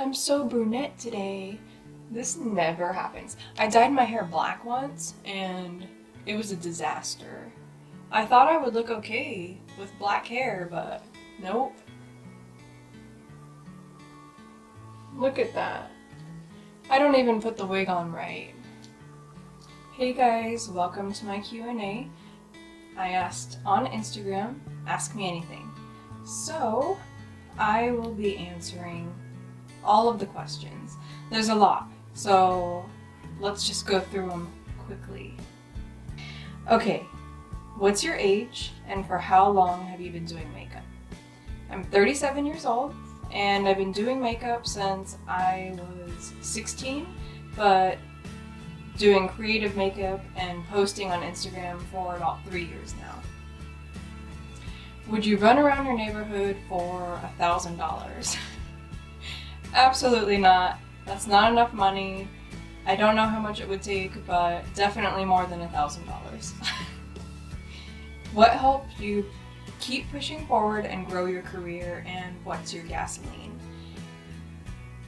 I'm so brunette today. This never happens. I dyed my hair black once and it was a disaster. I thought I would look okay with black hair, but nope. Look at that. I don't even put the wig on right. Hey guys, welcome to my Q&A. I asked on Instagram, ask me anything. So, I will be answering all of the questions. There's a lot, so let's just go through them quickly. Okay, what's your age and for how long have you been doing makeup? I'm 37 years old and I've been doing makeup since I was 16, but doing creative makeup and posting on Instagram for about 3 years now. Would you run around your neighborhood for $1,000? Absolutely not. That's not enough money. I don't know how much it would take, but definitely more than $1,000. What helped you keep pushing forward and grow your career, and what's your gasoline?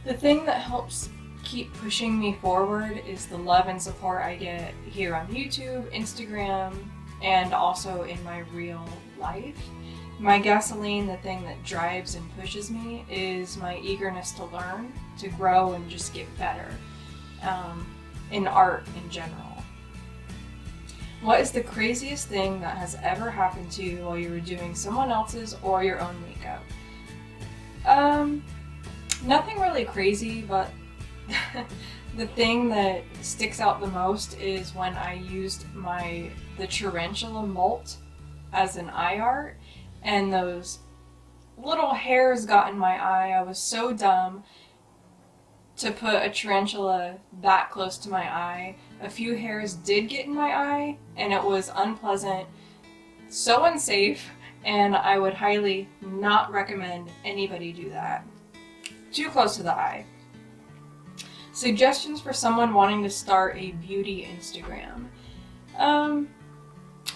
The thing that helps keep pushing me forward is the love and support I get here on YouTube, Instagram, and also in my real life. My gasoline, the thing that drives and pushes me, is my eagerness to learn, to grow, and just get better in art in general. What is the craziest thing that has ever happened to you while you were doing someone else's or your own makeup? Nothing really crazy, but the thing that sticks out the most is when I used the tarantula molt as an eye art, and those little hairs got in my eye. I was so dumb to put a tarantula that close to my eye. A few hairs did get in my eye, and it was unpleasant, so unsafe, and I would highly not recommend anybody do that. Too close to the eye. Suggestions for someone wanting to start a beauty Instagram.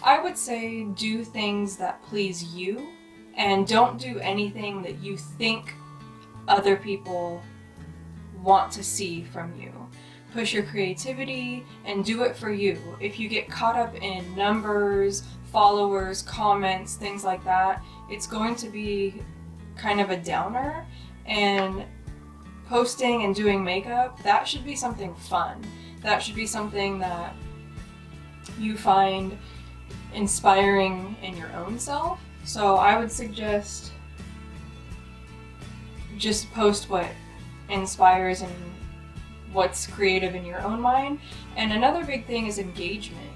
I would say do things that please you, and don't do anything that you think other people want to see from you. Push your creativity and do it for you. If you get caught up in numbers, followers, comments, things like that, it's going to be kind of a downer, and posting and doing makeup, that should be something fun. That should be something that you find inspiring in your own self. So I would suggest just post what inspires and what's creative in your own mind. And another big thing is engagement.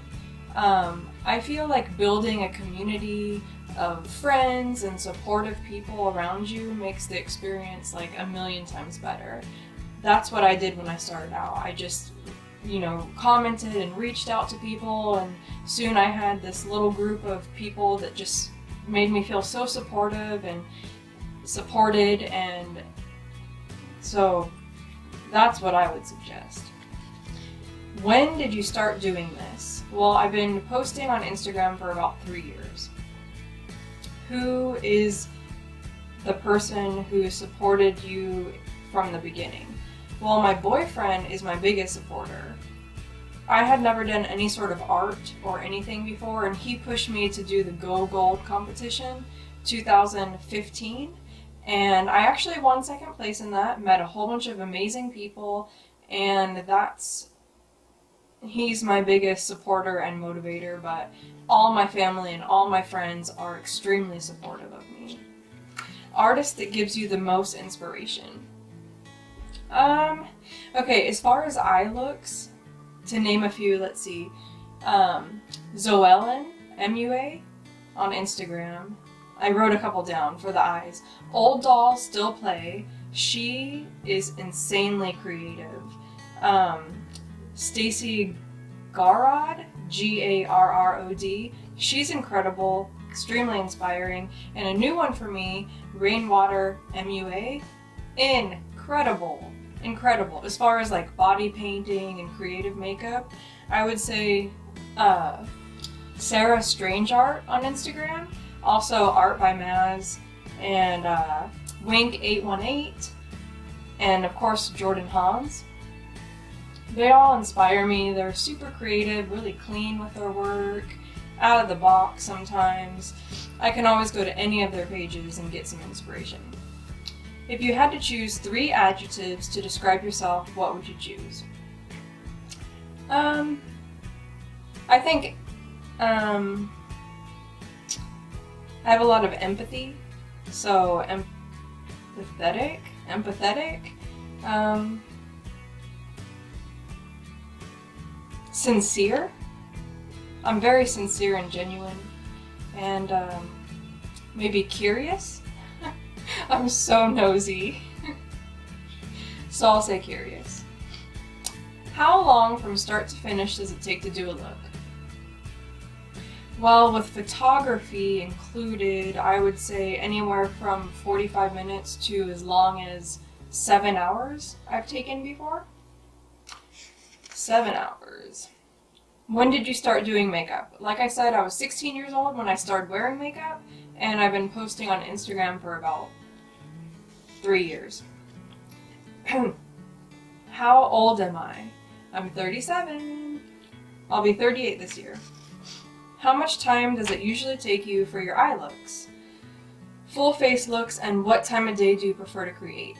I feel like building a community of friends and supportive people around you makes the experience like a million times better. That's what I did when I started out. I just commented and reached out to people, and soon I had this little group of people that just made me feel so supportive and supported, and so that's what I would suggest. When did you start doing this? Well, I've been posting on Instagram for about 3 years. Who is the person who supported you from the beginning? Well, my boyfriend is my biggest supporter. I had never done any sort of art or anything before, and he pushed me to do the Go Gold competition 2015, and I actually won second place in that, met a whole bunch of amazing people, and he's my biggest supporter and motivator, but all my family and all my friends are extremely supportive of me. Artist that gives you the most inspiration. Okay, as far as eye looks, to name a few, let's see. Zoellen, MUA, on Instagram. I wrote a couple down for the eyes. Old Doll Still Play. She is insanely creative. Stacy Garrod, Garrod. She's incredible, extremely inspiring. And a new one for me, Rainwater MUA. Incredible. As far as like body painting and creative makeup, I would say Sarah Strange Art on Instagram, also Art by Maz, and Wink818. and of course Jordan Hans. They all inspire me. They're super creative, really clean with their work, out of the box sometimes. I can always go to any of their pages and get some inspiration. If you had to choose 3 adjectives to describe yourself, what would you choose? I think I have a lot of empathy, so empathetic, sincere. I'm very sincere and genuine, and maybe curious. I'm so nosy, so I'll say curious. How long from start to finish does it take to do a look? Well, with photography included, I would say anywhere from 45 minutes to as long as 7 hours I've taken before. 7 hours. When did you start doing makeup? Like I said, I was 16 years old when I started wearing makeup, and I've been posting on Instagram for about 3 years. How old am I? I'm 37. I'll be 38 this year. How much time does it usually take you for your eye looks? Full face looks, and what time of day do you prefer to create?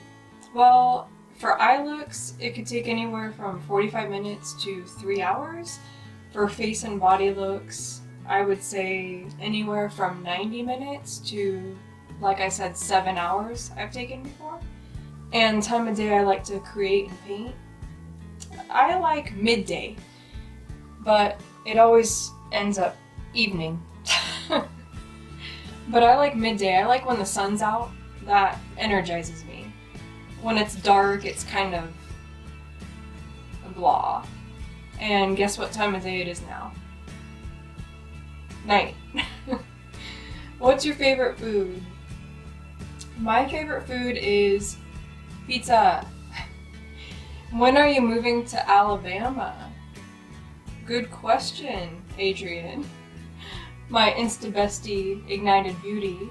Well, for eye looks, it could take anywhere from 45 minutes to 3 hours. For face and body looks, I would say anywhere from 90 minutes to, like I said, 7 hours I've taken before. And time of day I like to create and paint, I like midday, but it always ends up evening. But I like midday. I like when the sun's out. That energizes me. When it's dark, it's kind of blah. And guess what time of day it is now? Night. What's your favorite food? My favorite food is pizza. When are you moving to Alabama? Good question, Adrian. My Insta bestie, Ignited Beauty,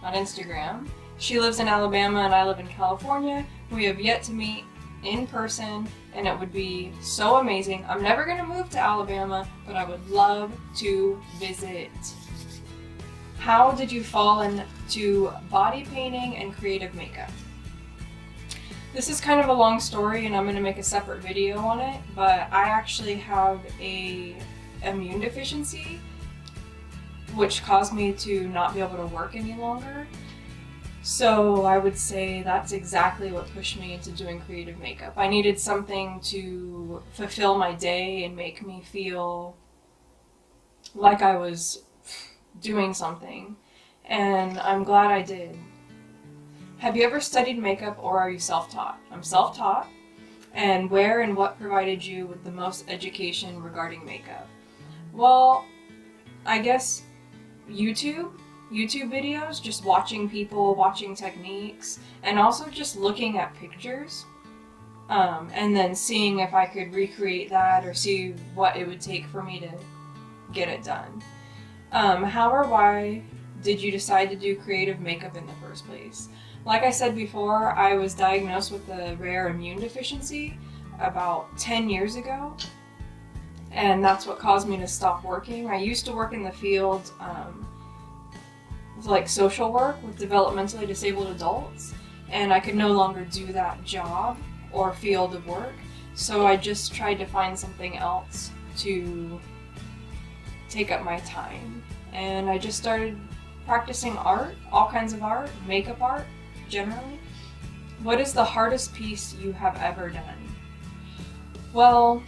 on Instagram. She lives in Alabama and I live in California. We have yet to meet in person, and it would be so amazing. I'm never going to move to Alabama, but I would love to visit. How did you fall into body painting and creative makeup? This is kind of a long story, and I'm going to make a separate video on it, but I actually have a immune deficiency, which caused me to not be able to work any longer. So I would say that's exactly what pushed me into doing creative makeup. I needed something to fulfill my day and make me feel like I was doing something, and I'm glad I did. Have you ever studied makeup, or are you self-taught? I'm self-taught. And where and what provided you with the most education regarding makeup? Well, I guess YouTube videos, just watching people, watching techniques, and also just looking at pictures, and then seeing if I could recreate that or see what it would take for me to get it done. How or why did you decide to do creative makeup in the first place? Like I said before, I was diagnosed with a rare immune deficiency about 10 years ago, and that's what caused me to stop working. I used to work in the field, like social work with developmentally disabled adults, and I could no longer do that job or field of work, so I just tried to find something else to take up my time. And I just started practicing art, all kinds of art, makeup art generally. What is the hardest piece you have ever done? Well,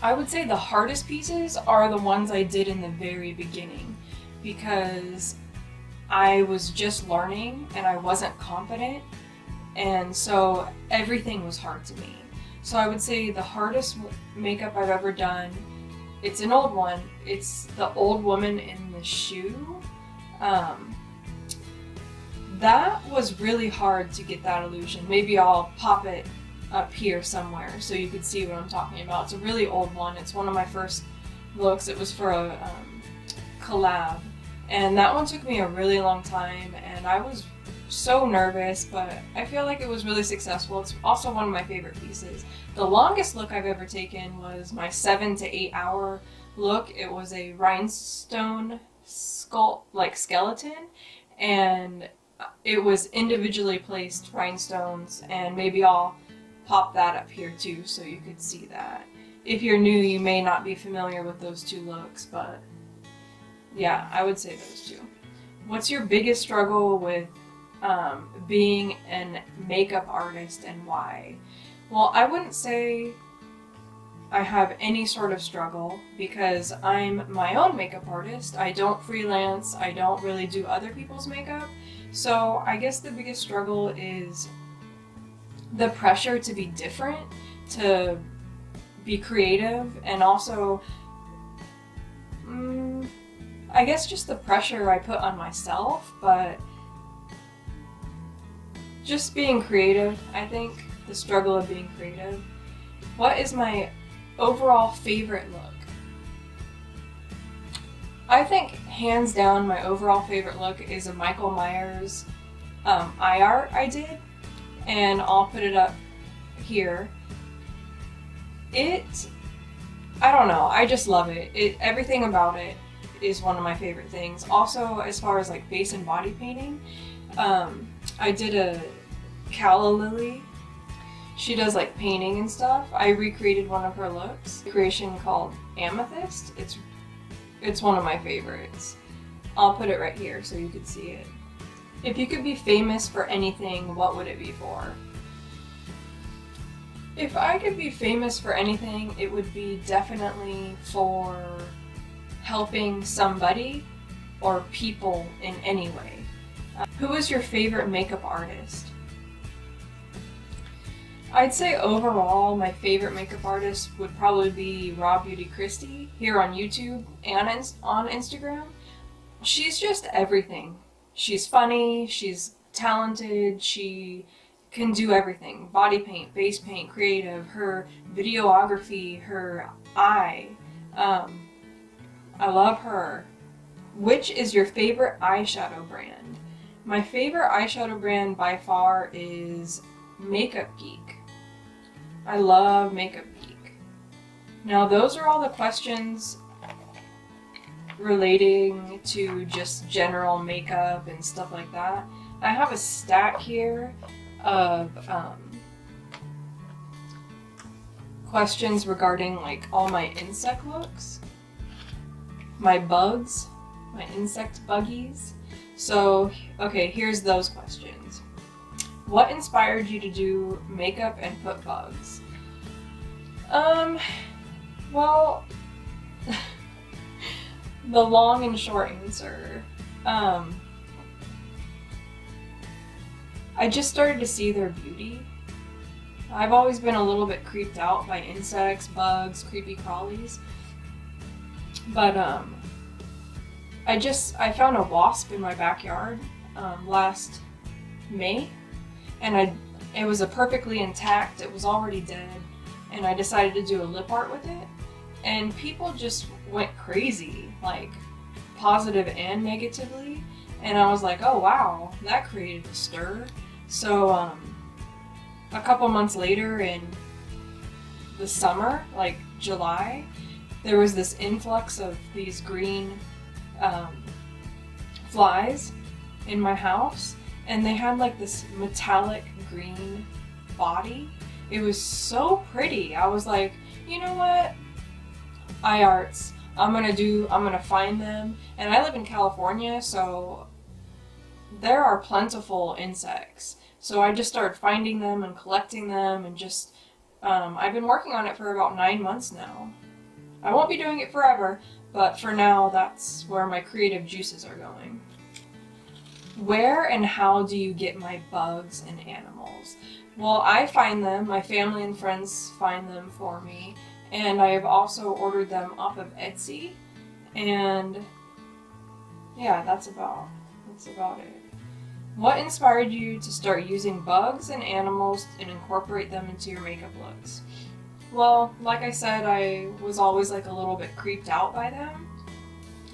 I would say the hardest pieces are the ones I did in the very beginning, because I was just learning and I wasn't confident, and so everything was hard to me. So I would say the hardest makeup I've ever done, it's an old one. It's the old woman in the shoe. That was really hard to get that illusion. Maybe I'll pop it up here somewhere so you can see what I'm talking about. It's a really old one. It's one of my first looks. It was for a collab, and that one took me a really long time, and I was so nervous, but I feel like it was really successful. It's also one of my favorite pieces. The longest look I've ever taken was my 7 to 8 hour look. It was a rhinestone skeleton, and it was individually placed rhinestones, and maybe I'll pop that up here too so you could see that. If you're new, you may not be familiar with those two looks, but yeah, I would say those two. What's your biggest struggle with being a makeup artist, and why? Well, I wouldn't say I have any sort of struggle because I'm my own makeup artist. I don't freelance. I don't really do other people's makeup. So I guess the biggest struggle is the pressure to be different, to be creative, and also I guess just the pressure I put on myself, but just being creative, I think. The struggle of being creative. What is my overall favorite look? I think hands down my overall favorite look is a Michael Myers eye art I did, and I'll put it up here. I don't know, I just love it. Everything about it is one of my favorite things. Also, as far as like face and body painting, I did a Calla Lily. She does like painting and stuff. I recreated one of her looks. A creation called Amethyst. It's one of my favorites. I'll put it right here so you could see it. If you could be famous for anything, what would it be for? If I could be famous for anything, it would be definitely for helping somebody or people in any way. Who is your favorite makeup artist? I'd say overall my favorite makeup artist would probably be Raw Beauty Christie here on YouTube and on Instagram. She's just everything. She's funny, she's talented, she can do everything. Body paint, face paint, creative, her videography, her eye. I love her. Which is your favorite eyeshadow brand? My favorite eyeshadow brand by far is Makeup Geek. I love Makeup Geek. Now those are all the questions relating to just general makeup and stuff like that. I have a stack here of questions regarding like all my insect looks, my bugs, my insect buggies. So, okay, here's those questions. What inspired you to do makeup and put bugs? Well, the long and short answer, I just started to see their beauty. I've always been a little bit creeped out by insects, bugs, creepy crawlies. But I found a wasp in my backyard last May, and it was perfectly intact. It was already dead, and I decided to do a lip art with it, and people just went crazy, like positive and negatively, and I was like, oh wow, that created a stir. So a couple months later in the summer, like July, there was this influx of these green flies in my house, and they had like this metallic green body. It was so pretty. I was like, you know what? Eye arts. I'm gonna find them. And I live in California, so there are plentiful insects. So I just started finding them and collecting them, and just I've been working on it for about 9 months now. I won't be doing it forever, but for now, that's where my creative juices are going. Where and how do you get my bugs and animals? Well, I find them, my family and friends find them for me, and I have also ordered them off of Etsy, and yeah, that's about it. What inspired you to start using bugs and animals and incorporate them into your makeup looks? Well, like I said, I was always like a little bit creeped out by them.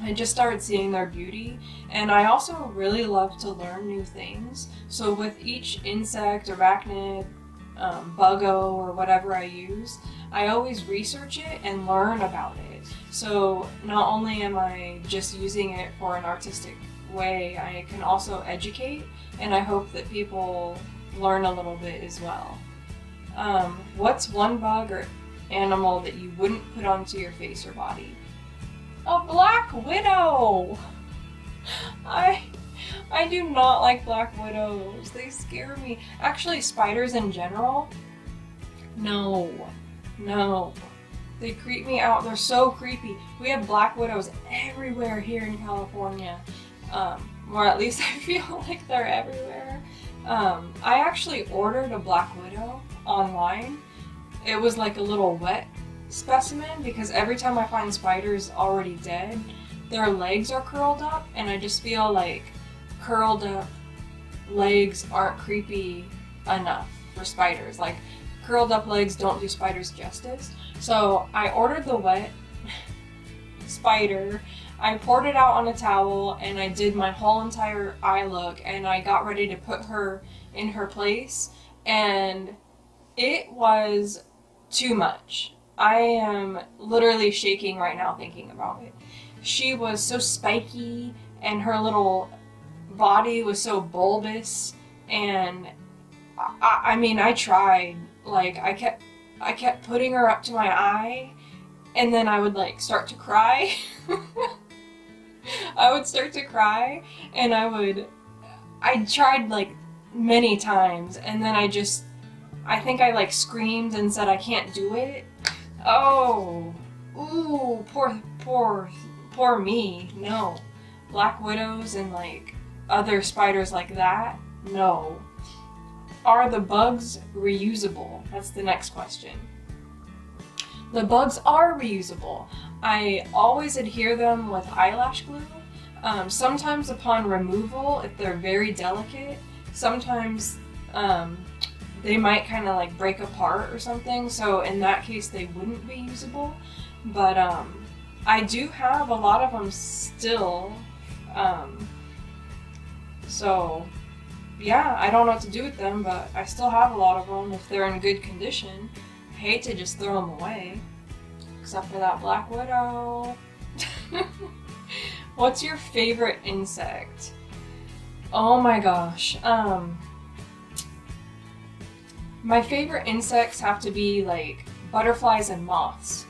I just started seeing their beauty, and I also really love to learn new things. So with each insect, arachnid, buggo, or whatever I use, I always research it and learn about it. So not only am I just using it for an artistic way, I can also educate, and I hope that people learn a little bit as well. What's one bug or animal that you wouldn't put onto your face or body? A black widow! I do not like black widows. They scare me. Actually, spiders in general, no. They creep me out. They're so creepy. We have black widows everywhere here in California. Or at least I feel like they're everywhere. I actually ordered a black widow online. It was like a little wet specimen because every time I find spiders already dead, their legs are curled up, and I just feel like curled up legs aren't creepy enough for spiders. Like, curled up legs don't do spiders justice. So I ordered the wet spider, I poured it out on a towel, and I did my whole entire eye look, and I got ready to put her in her place, and it was too much. I am literally shaking right now thinking about it. She was so spiky, and her little body was so bulbous, and I mean, I tried. Like, I kept putting her up to my eye, and then I would like start to cry. I would start to cry, and I tried like many times, and then I think I like screamed and said I can't do it. Oh, ooh, poor me. No, black widows and like other spiders like that, no. Are the bugs reusable? That's the next question. The bugs are reusable. I always adhere them with eyelash glue. Sometimes upon removal, if they're very delicate, sometimes they might kind of like break apart or something, so in that case they wouldn't be usable. But I do have a lot of them still, so yeah, I don't know what to do with them, but I still have a lot of them if they're in good condition. I hate to just throw them away, except for that black widow. What's your favorite insect? Oh my gosh. My favorite insects have to be like butterflies and moths.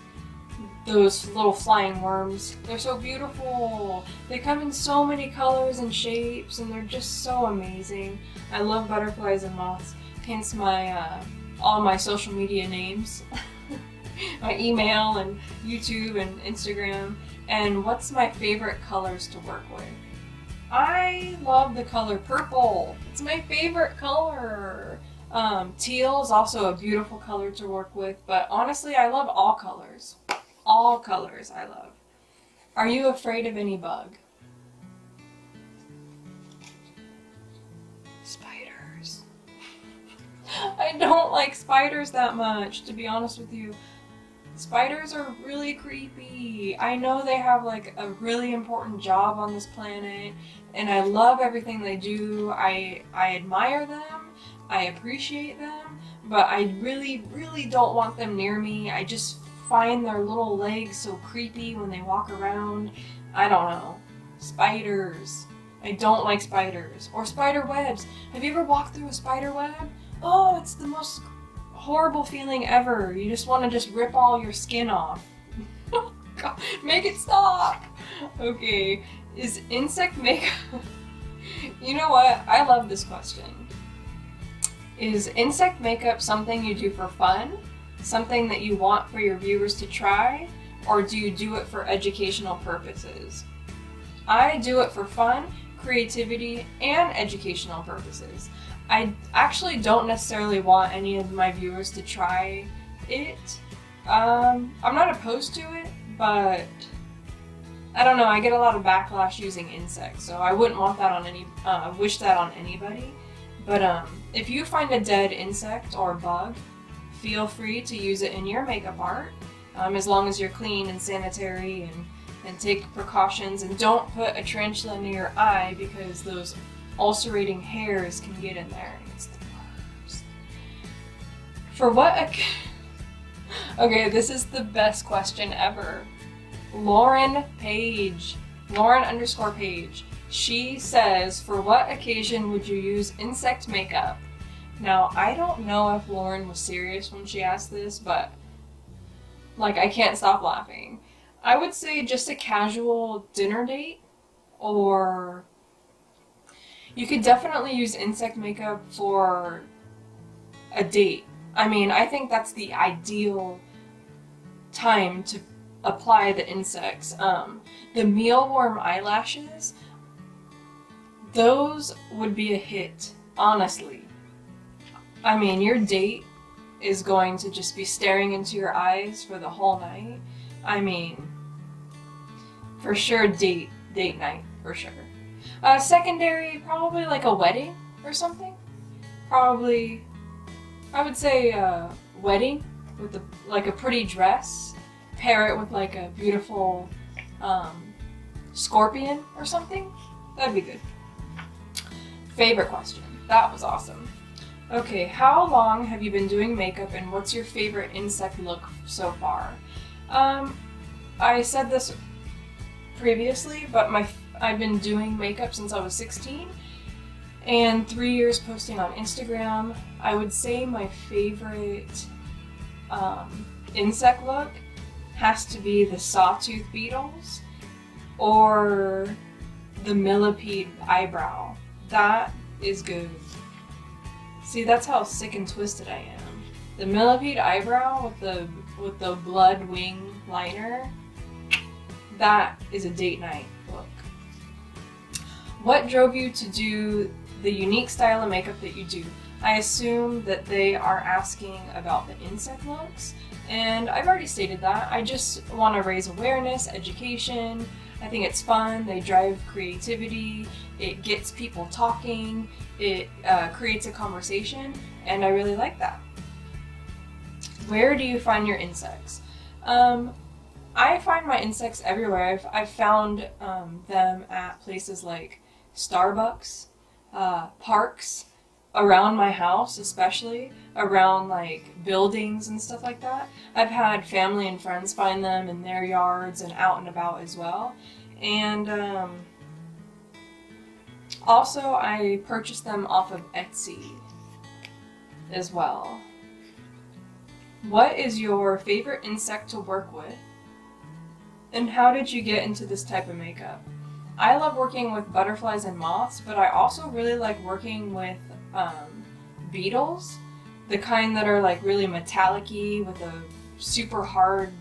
Those little flying worms. They're so beautiful. They come in so many colors and shapes, and they're just so amazing. I love butterflies and moths. Hence my all my social media names. My email and YouTube and Instagram. And what's my favorite colors to work with? I love the color purple. It's my favorite color. Teal is also a beautiful color to work with, but honestly, I love all colors. All colors I love. Are you afraid of any bug? Spiders. I don't like spiders that much, to be honest with you. Spiders are really creepy. I know they have like a really important job on this planet, and I love everything they do. I admire them, I appreciate them, but I really don't want them near me. I just find their little legs so creepy when they walk around. I don't know. Spiders. I don't like spiders. Or spider webs. Have you ever walked through a spider web? Oh, it's the most horrible feeling ever. You just want to just rip all your skin off. God, make it stop! Okay, is insect makeup... You know what? I love this question. Is insect makeup something you do for fun? Something that you want for your viewers to try? Or do you do it for educational purposes? I do it for fun, creativity, and educational purposes. I actually don't necessarily want any of my viewers to try it. I'm not opposed to it, but I don't know, I get a lot of backlash using insects, so I wouldn't want that on wish that on anybody. But if you find a dead insect or bug, feel free to use it in your makeup art, as long as you're clean and sanitary and and take precautions, and don't put a tarantula near your eye because those ulcerating hairs can get in there. It's the worst. For what okay, this is the best question ever. Lauren _ Page. She says, for what occasion would you use insect makeup? Now, I don't know if Lauren was serious when she asked this, but like, I can't stop laughing. I would say just a casual dinner date, or you could definitely use insect makeup for a date. I mean, I think that's the ideal time to apply the insects. The mealworm eyelashes, those would be a hit, honestly. I mean, your date is going to just be staring into your eyes for the whole night. I mean, for sure, date night, for sure. Secondary, probably like a wedding or something. Probably, I would say wedding with like a pretty dress. Pair it with like a beautiful scorpion or something. That'd be good. Favorite question. That was awesome. Okay, how long have you been doing makeup, and what's your favorite insect look so far? I said this previously, but I've been doing makeup since I was 16 and 3 years posting on Instagram. I would say my favorite insect look has to be the sawtooth beetles or the millipede eyebrow. That is good. See, that's how sick and twisted I am. The millipede eyebrow with the blood wing liner, that is a date night look. What drove you to do the unique style of makeup that you do? I assume that they are asking about the insect looks, and I've already stated that. I just want to raise awareness, education. I think it's fun. They drive creativity. It gets people talking. It creates a conversation, and I really like that. Where do you find your insects? I find my insects everywhere. I've found them at places like Starbucks, parks, around my house, especially around like buildings and stuff like that. I've had family and friends find them in their yards and out and about as well. And also I purchased them off of Etsy as well. What is your favorite insect to work with? And how did you get into this type of makeup? I love working with butterflies and moths, but I also really like working with beetles, the kind that are like really metallic-y with a super hard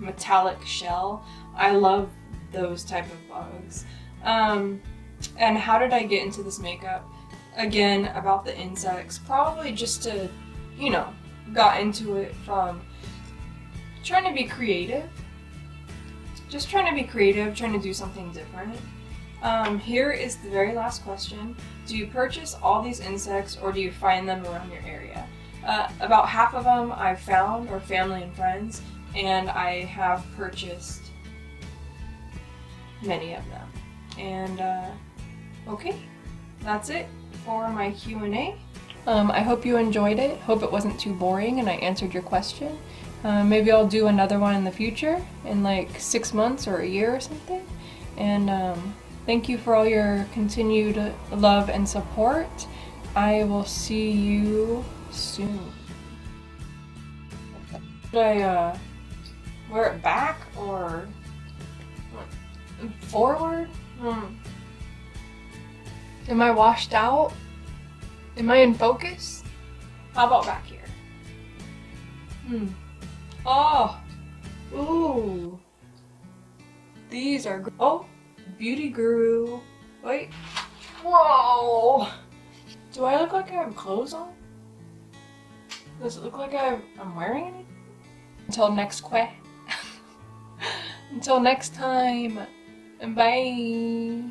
metallic shell. I love those type of bugs. And how did I get into this makeup? Again, about the insects, probably just to, got into it from trying to be creative. Just trying to be creative, trying to do something different. Here is the very last question. Do you purchase all these insects, or do you find them around your area? About half of them I've found, or family and friends, and I have purchased many of them. And okay, that's it for my Q&A. I hope you enjoyed it. Hope it wasn't too boring and I answered your question. Maybe I'll do another one in the future, in like 6 months or a year or something. And thank you for all your continued love and support. I will see you soon. Should I wear it back or forward? Am I washed out? Am I in focus? How about back here? Oh! Ooh! These are... Oh! Beauty Guru. Wait. Whoa! Do I look like I have clothes on? Does it look like I'm wearing anything? Until next Until next time. Bye!